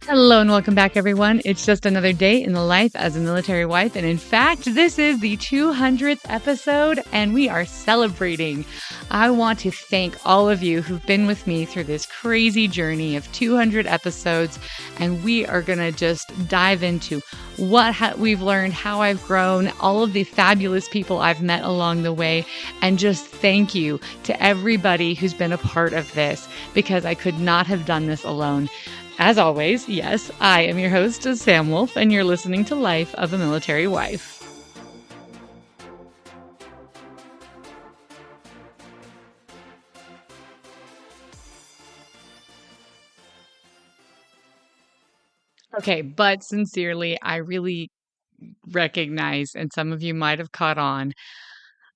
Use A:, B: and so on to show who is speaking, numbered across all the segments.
A: Hello and welcome back, everyone. It's just another day in the life as a military wife. And in fact, this is the 200th episode and we are celebrating. I want to thank all of you who've been with me through this crazy journey of 200 episodes. And we are going to just dive into what we've learned, how I've grown, all of the fabulous people I've met along the way. And just thank you to everybody who's been a part of this, because I could not have done this alone. As always, yes, I am your host, Sam Wolf, and you're listening to Life of a Military Wife. Okay, but sincerely, I really recognize, and some of you might have caught on,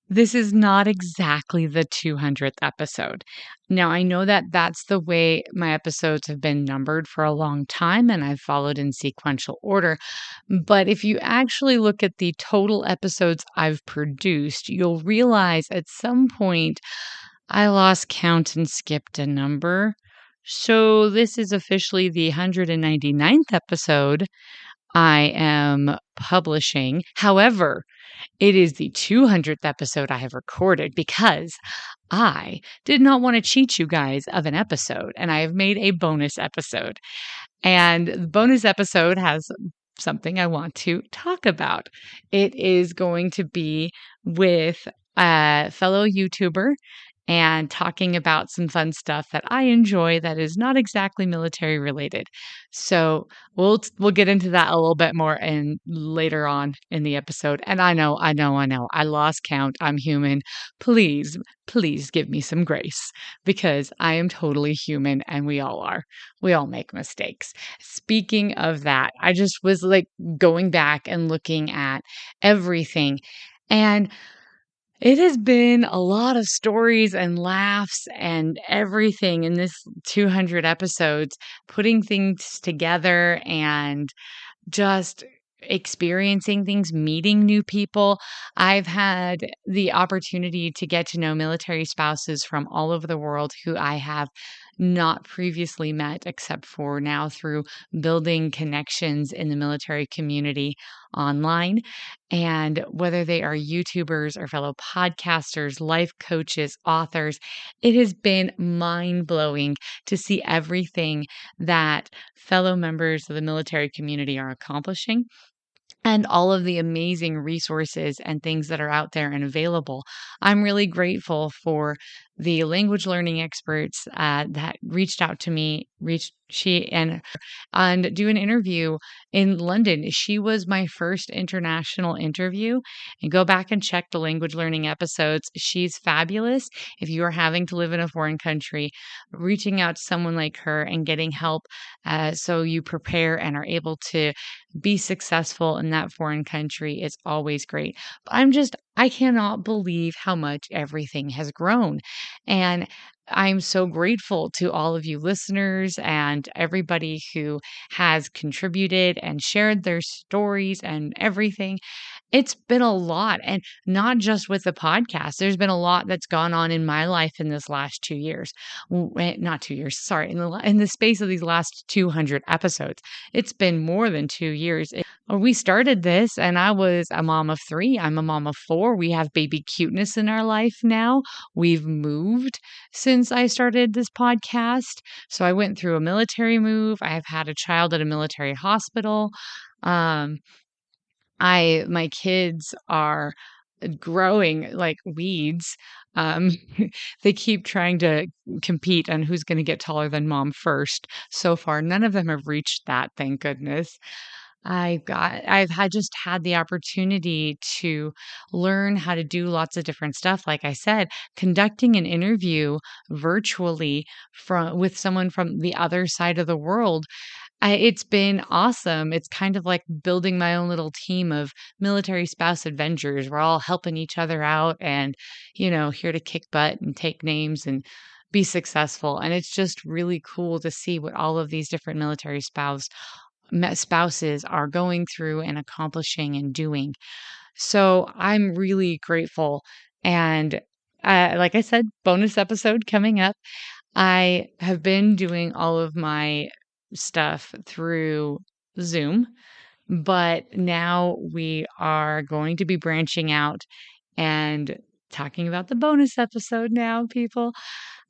A: this is not exactly the 200th episode. Now, I know that that's the way my episodes have been numbered for a long time, and I've followed in sequential order. But if you actually look at the total episodes I've produced, you'll realize at some point I lost count and skipped a number. So this is officially the 199th episode I am publishing. However, it is the 200th episode I have recorded because I did not want to cheat you guys of an episode, and I have made a bonus episode. And the bonus episode has something I want to talk about. It is going to be with a fellow YouTuber and talking about some fun stuff that I enjoy that is not exactly military related. So we'll get into that a little bit more and later on in the episode. And I know, I lost count. I'm human. Please give me some grace, because I am totally human and we all are. We all make mistakes. Speaking of that, I just was like going back and looking at everything, and it has been a lot of stories and laughs and everything in this 200 episodes, putting things together and just experiencing things, meeting new people. I've had the opportunity to get to know military spouses from all over the world who I have not previously met, except for now through building connections in the military community online. And whether they are YouTubers or fellow podcasters, life coaches, authors, it has been mind blowing to see everything that fellow members of the military community are accomplishing, and all of the amazing resources and things that are out there and available. I'm really grateful for the language learning experts that reached out to me, and do an interview in London. She was my first international interview. And go back and check the language learning episodes. She's fabulous. If you are having to live in a foreign country, reaching out to someone like her and getting help so you prepare and are able to be successful in that foreign country is always great. But I cannot believe how much everything has grown. And I'm so grateful to all of you listeners and everybody who has contributed and shared their stories and everything. It's been a lot, and not just with the podcast. There's been a lot that's gone on in my life in this last 2 years. Not 2 years, sorry, in the space of these last 200 episodes. It's been more than 2 years. We started this, and I was a mom of 3. I'm a mom of 4. We have baby cuteness in our life now. We've moved since I started this podcast. So I went through a military move. I've had a child at a military hospital. Um, my kids are growing like weeds. Um, they keep trying to compete on who's going to get taller than mom first. So far, none of them have reached that, thank goodness. I've had just had the opportunity to learn how to do lots of different stuff. Like I said, conducting an interview virtually with someone from the other side of the world. It's been awesome. It's kind of like building my own little team of military spouse adventures. We're all helping each other out and, here to kick butt and take names and be successful. And it's just really cool to see what all of these different spouses are going through and accomplishing and doing. So I'm really grateful. And like I said, bonus episode coming up. I have been doing all of my stuff through Zoom, but now we are going to be branching out and talking about the bonus episode now, people.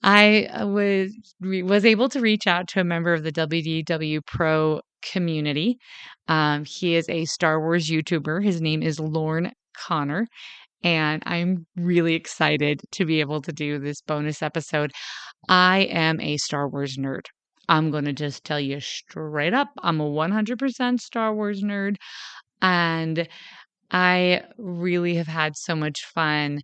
A: I was able to reach out to a member of the WDW Pro community. He is a Star Wars YouTuber. His name is Lorne Connor, and I'm really excited to be able to do this bonus episode. I am a Star Wars nerd. I'm going to just tell you straight up, I'm a 100% Star Wars nerd, and I really have had so much fun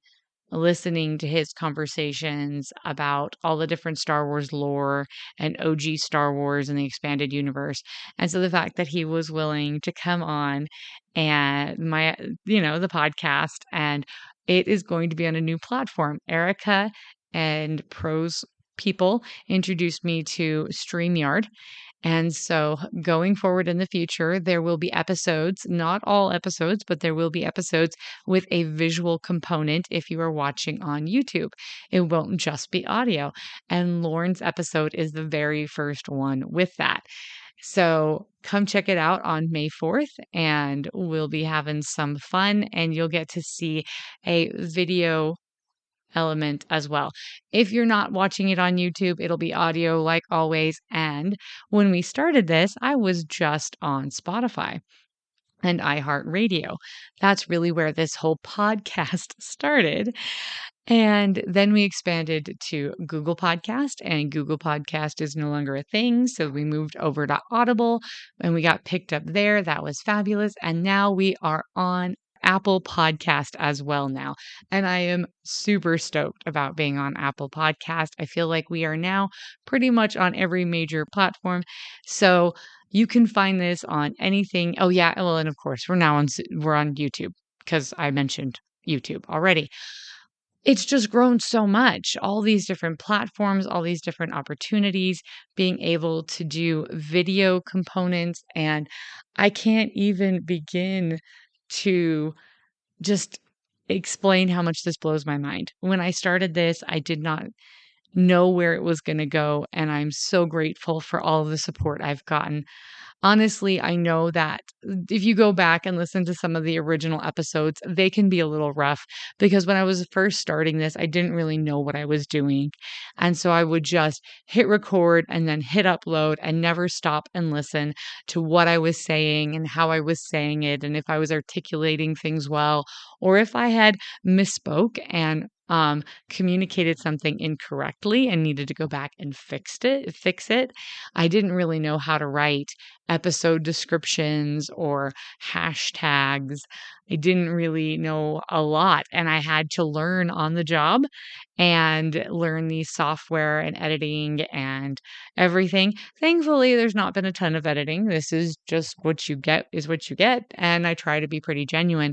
A: listening to his conversations about all the different Star Wars lore and OG Star Wars and the expanded universe. And so the fact that he was willing to come on and the podcast, and it is going to be on a new platform. Erica and Pros people introduced me to StreamYard, and so going forward in the future, there will be episodes, not all episodes, but there will be episodes with a visual component if you are watching on YouTube. It won't just be audio. And Lauren's episode is the very first one with that. So come check it out on May 4th, and we'll be having some fun, and you'll get to see a video element as well. If you're not watching it on YouTube, it'll be audio like always. And when we started this, I was just on Spotify and iHeartRadio. That's really where this whole podcast started. And then we expanded to Google Podcast, and Google Podcast is no longer a thing. So we moved over to Audible and we got picked up there. That was fabulous. And now we are on Apple Podcast as well now. And I am super stoked about being on Apple Podcast. I feel like we are now pretty much on every major platform. So you can find this on anything. Oh yeah, well, and of course we're on YouTube because I mentioned YouTube already. It's just grown so much. All these different platforms, all these different opportunities, being able to do video components. And I can't even begin to just explain how much this blows my mind. When I started this, I did not know where it was going to go. And I'm so grateful for all of the support I've gotten. Honestly, I know that if you go back and listen to some of the original episodes, they can be a little rough because when I was first starting this, I didn't really know what I was doing. And so I would just hit record and then hit upload and never stop and listen to what I was saying and how I was saying it and if I was articulating things well or if I had misspoke and communicated something incorrectly and needed to go back and fix it. I didn't really know how to write episode descriptions or hashtags. I didn't really know a lot, and I had to learn on the job and learn the software and editing and everything. Thankfully, there's not been a ton of editing. This is just what you get is what you get, and I try to be pretty genuine.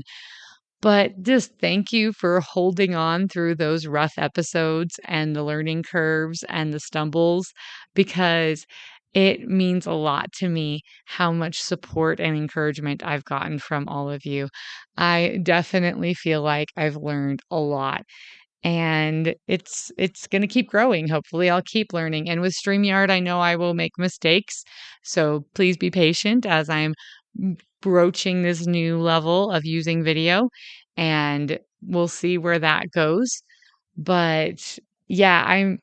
A: But just thank you for holding on through those rough episodes and the learning curves and the stumbles because it means a lot to me how much support and encouragement I've gotten from all of you. I definitely feel like I've learned a lot and it's going to keep growing. Hopefully I'll keep learning. And with StreamYard, I know I will make mistakes. So please be patient as I'm broaching this new level of using video and we'll see where that goes. But yeah, I'm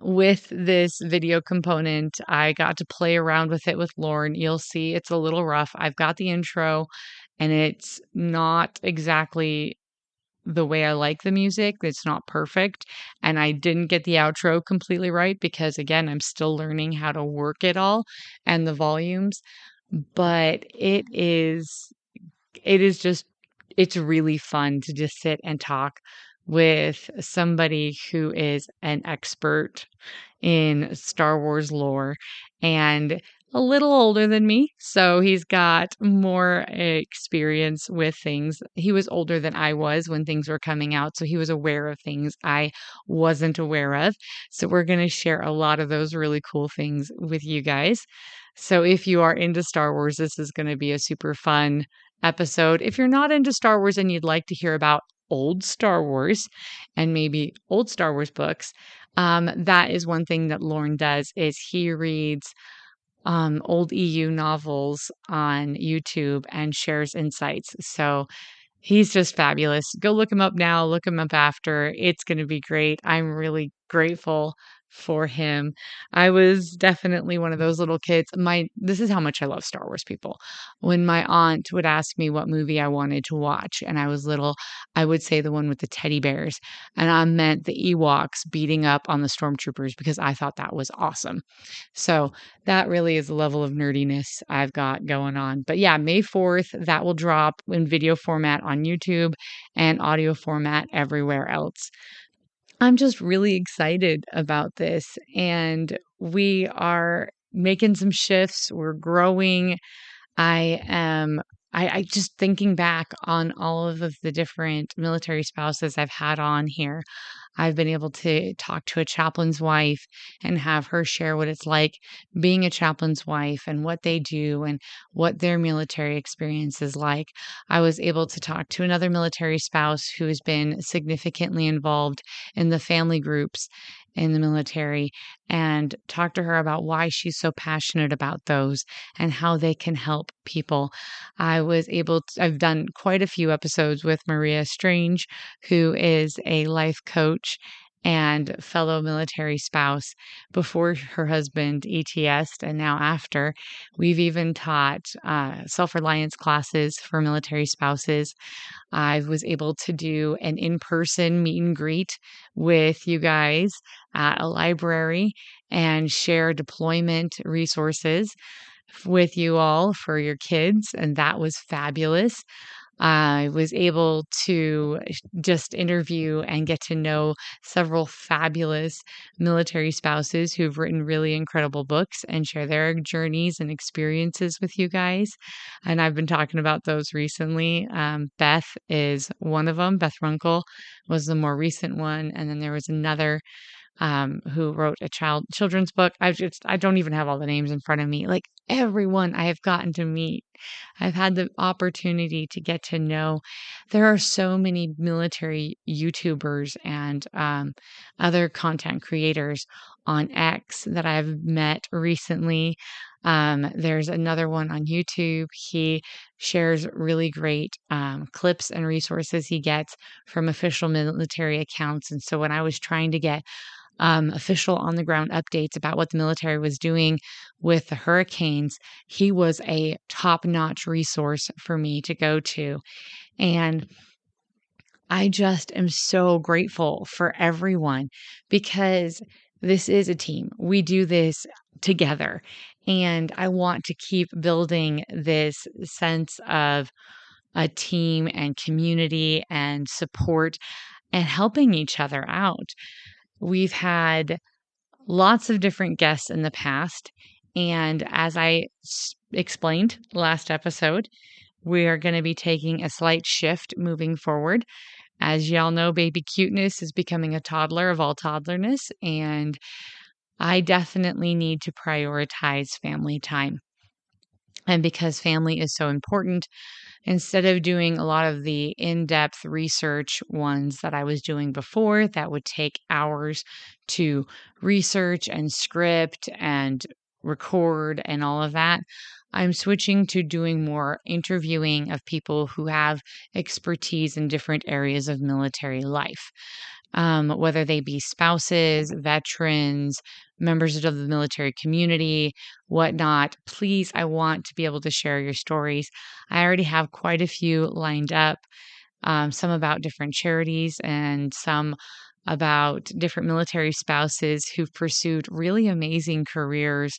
A: with this video component. I got to play around with it with Lauren. You'll see it's a little rough. I've got the intro and it's not exactly the way I like the music. It's not perfect. And I didn't get the outro completely right because, again, I'm still learning how to work it all and the volumes. But it's really fun to just sit and talk with somebody who is an expert in Star Wars lore and a little older than me. So he's got more experience with things. He was older than I was when things were coming out. So he was aware of things I wasn't aware of. So we're going to share a lot of those really cool things with you guys. So if you are into Star Wars, this is going to be a super fun episode. If you're not into Star Wars and you'd like to hear about old Star Wars and maybe old Star Wars books, that is one thing that Lauren does is he reads old EU novels on YouTube and shares insights. So he's just fabulous. Go look him up now, look him up after. It's going to be great. I'm really grateful for him. I was definitely one of those little kids. This is how much I love Star Wars, people. When my aunt would ask me what movie I wanted to watch and I was little, I would say the one with the teddy bears, and I meant the Ewoks beating up on the stormtroopers because I thought that was awesome. So that really is the level of nerdiness I've got going on. But yeah, May 4th, that will drop in video format on YouTube and audio format everywhere else. I'm just really excited about this. And we are making some shifts. We're growing. I am I just thinking back on all of the different military spouses I've had on here. I've been able to talk to a chaplain's wife and have her share what it's like being a chaplain's wife and what they do and what their military experience is like. I was able to talk to another military spouse who has been significantly involved in the family groups in the military and talk to her about why she's so passionate about those and how they can help people. I've done quite a few episodes with Maria Strange, who is a life coach and fellow military spouse before her husband ETS'd and now after. We've even taught self-reliance classes for military spouses. I was able to do an in-person meet and greet with you guys at a library and share deployment resources with you all for your kids, and that was fabulous. I was able to just interview and get to know several fabulous military spouses who've written really incredible books and share their journeys and experiences with you guys. And I've been talking about those recently. Beth is one of them. Beth Runkle was the more recent one. And then there was another who wrote a children's book. I don't even have all the names in front of me. Like everyone I have gotten to meet, I've had the opportunity to get to know. There are so many military YouTubers and other content creators on X that I've met recently. There's another one on YouTube. He shares really great clips and resources he gets from official military accounts. And so when I was trying to get official on the ground updates about what the military was doing with the hurricanes, he was a top notch resource for me to go to. And I just am so grateful for everyone because this is a team. We do this together. And I want to keep building this sense of a team and community and support and helping each other out. We've had lots of different guests in the past. And as I explained last episode, we are going to be taking a slight shift moving forward. As y'all know, baby cuteness is becoming a toddler of all toddlerness. And I definitely need to prioritize family time. And because family is so important, instead of doing a lot of the in-depth research ones that I was doing before, that would take hours to research and script and record and all of that, I'm switching to doing more interviewing of people who have expertise in different areas of military life. Whether they be spouses, veterans, members of the military community, whatnot. Please, I want to be able to share your stories. I already have quite a few lined up, some about different charities and some about different military spouses who've pursued really amazing careers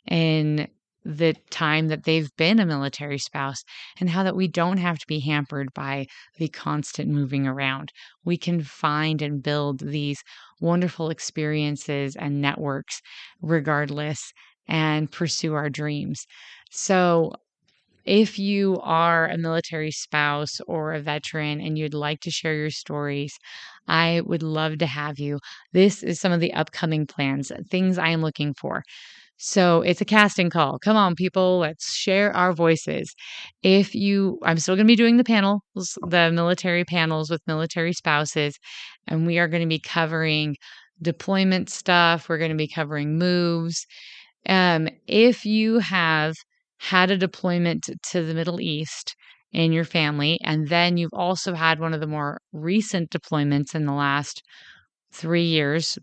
A: in the time that they've been a military spouse, and how that we don't have to be hampered by the constant moving around. We can find and build these wonderful experiences and networks regardless and pursue our dreams. So if you are a military spouse or a veteran and you'd like to share your stories, I would love to have you. This is some of the upcoming plans, things I am looking for. So it's a casting call. Come on, people, let's share our voices. I'm still going to be doing the panels, the military panels with military spouses, and we are going to be covering deployment stuff. We're going to be covering moves. If you have had a deployment to the Middle East in your family, and then you've also had one of the more recent deployments in the last 3 years,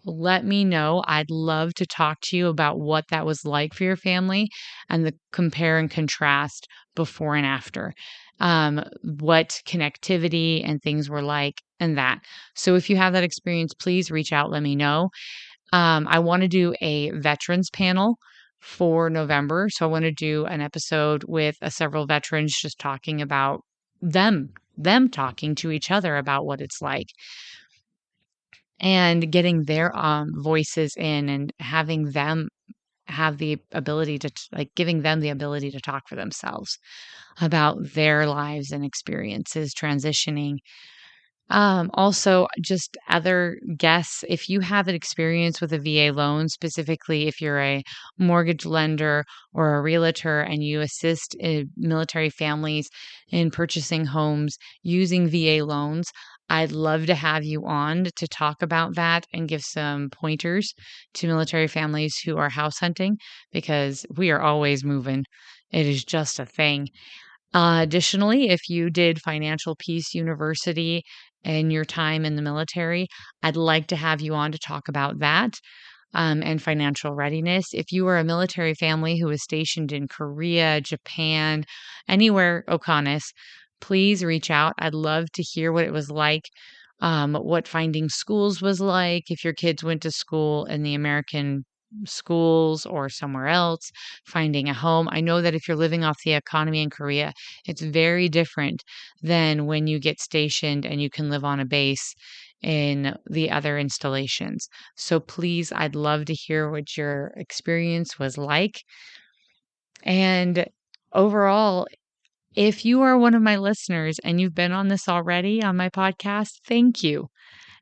A: let me know. I'd love to talk to you about what that was like for your family and the compare and contrast before and after. What connectivity and things were like and that. So if you have that experience, please reach out, let me know. I want to do a veterans panel for November. So I want to do an episode with several veterans just talking about them talking to each other about what it's like and getting their voices in and having them have the ability to like giving them the ability to talk for themselves about their lives and experiences transitioning. Also, just other guests, if you have an experience with a VA loan, specifically if you're a mortgage lender or a realtor and you assist military families in purchasing homes using VA loans, I'd love to have you on to talk about that and give some pointers to military families who are house hunting because we are always moving. It is just a thing. Additionally, if you did Financial Peace University in your time in the military, I'd like to have you on to talk about that and financial readiness. If you are a military family who is stationed in Korea, Japan, anywhere, Oconus, please reach out. I'd love to hear what it was like, what finding schools was like, if your kids went to school in the American schools or somewhere else, finding a home. I know that if you're living off the economy in Korea, it's very different than when you get stationed and you can live on a base in the other installations. So please, I'd love to hear what your experience was like. And overall, if you are one of my listeners and you've been on this already on my podcast, thank you.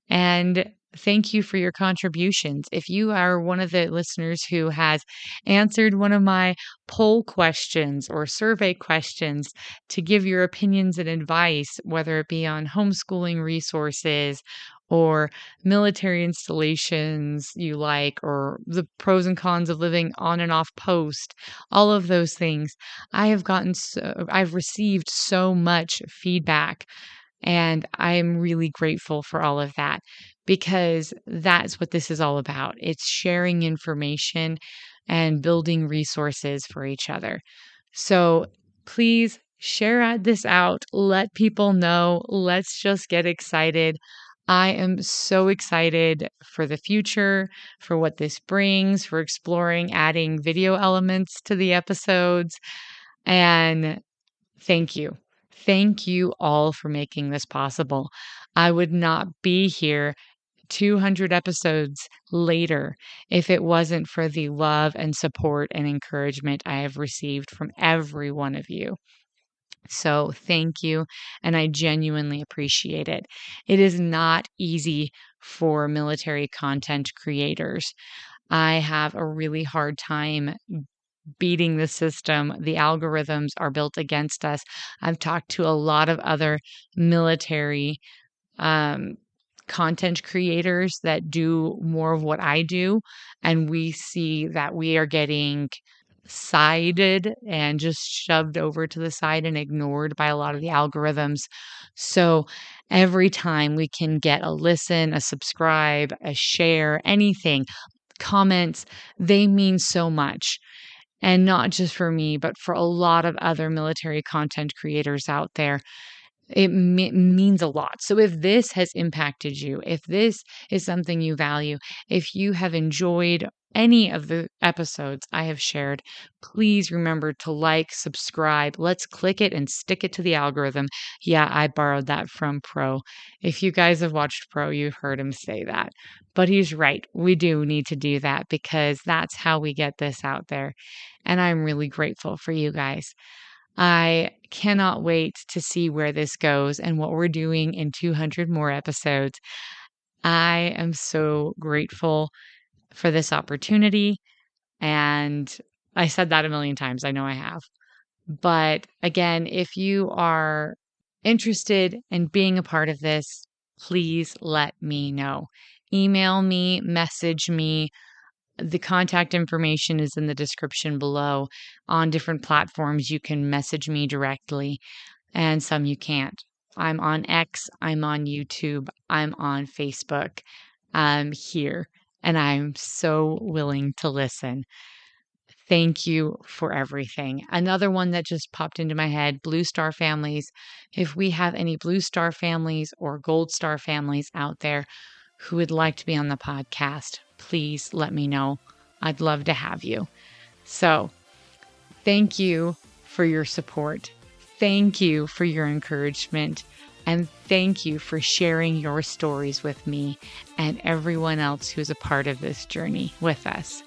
A: And thank you for your contributions. If you are one of the listeners who has answered one of my poll questions or survey questions to give your opinions and advice, whether it be on homeschooling resources or military installations you like, or the pros and cons of living on and off post, all of those things, I've received so much feedback and I'm really grateful for all of that because that's what this is all about. It's sharing information and building resources for each other. So please share this out. Let people know. Let's just get excited. I am so excited for the future, for what this brings, for exploring adding video elements to the episodes. And thank you. Thank you all for making this possible. I would not be here 200 episodes later if it wasn't for the love and support and encouragement I have received from every one of you. So thank you, and I genuinely appreciate it. It is not easy for military content creators. I have a really hard time beating the system. The algorithms are built against us. I've talked to a lot of other military um, content creators that do more of what I do, and we see that we are getting sided and just shoved over to the side and ignored by a lot of the algorithms. So every time we can get a listen, a subscribe, a share, anything, comments, they mean so much. And not just for me, but for a lot of other military content creators out there. It means a lot. So if this has impacted you, if this is something you value, if you have enjoyed any of the episodes I have shared, please remember to like, subscribe. Let's click it and stick it to the algorithm. Yeah, I borrowed that from Pro. If you guys have watched Pro, you've heard him say that. But he's right. We do need to do that because that's how we get this out there. And I'm really grateful for you guys. I cannot wait to see where this goes and what we're doing in 200 more episodes. I am so grateful for this opportunity. And I said that a million times. I know I have. But again, if you are interested in being a part of this, please let me know. Email me, message me. The contact information is in the description below. On different platforms, you can message me directly, and some you can't. I'm on X, I'm on YouTube, I'm on Facebook. I'm here, and I'm so willing to listen. Thank you for everything. Another one that just popped into my head, Blue Star families. If we have any Blue Star families or Gold Star families out there who would like to be on the podcast, please let me know. I'd love to have you. So, thank you for your support. Thank you for your encouragement. And thank you for sharing your stories with me and everyone else who's a part of this journey with us.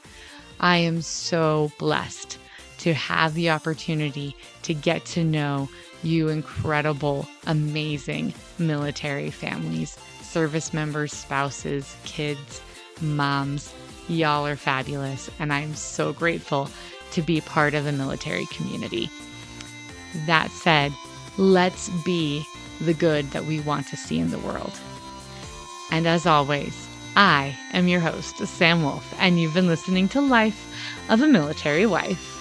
A: I am so blessed to have the opportunity to get to know you incredible, amazing military families, service members, spouses, kids, moms. Y'all are fabulous, and I'm so grateful to be part of the military community. That said, let's be the good that we want to see in the world. And as always, I am your host, Sam Wolf, and you've been listening to Life of a Military Wife.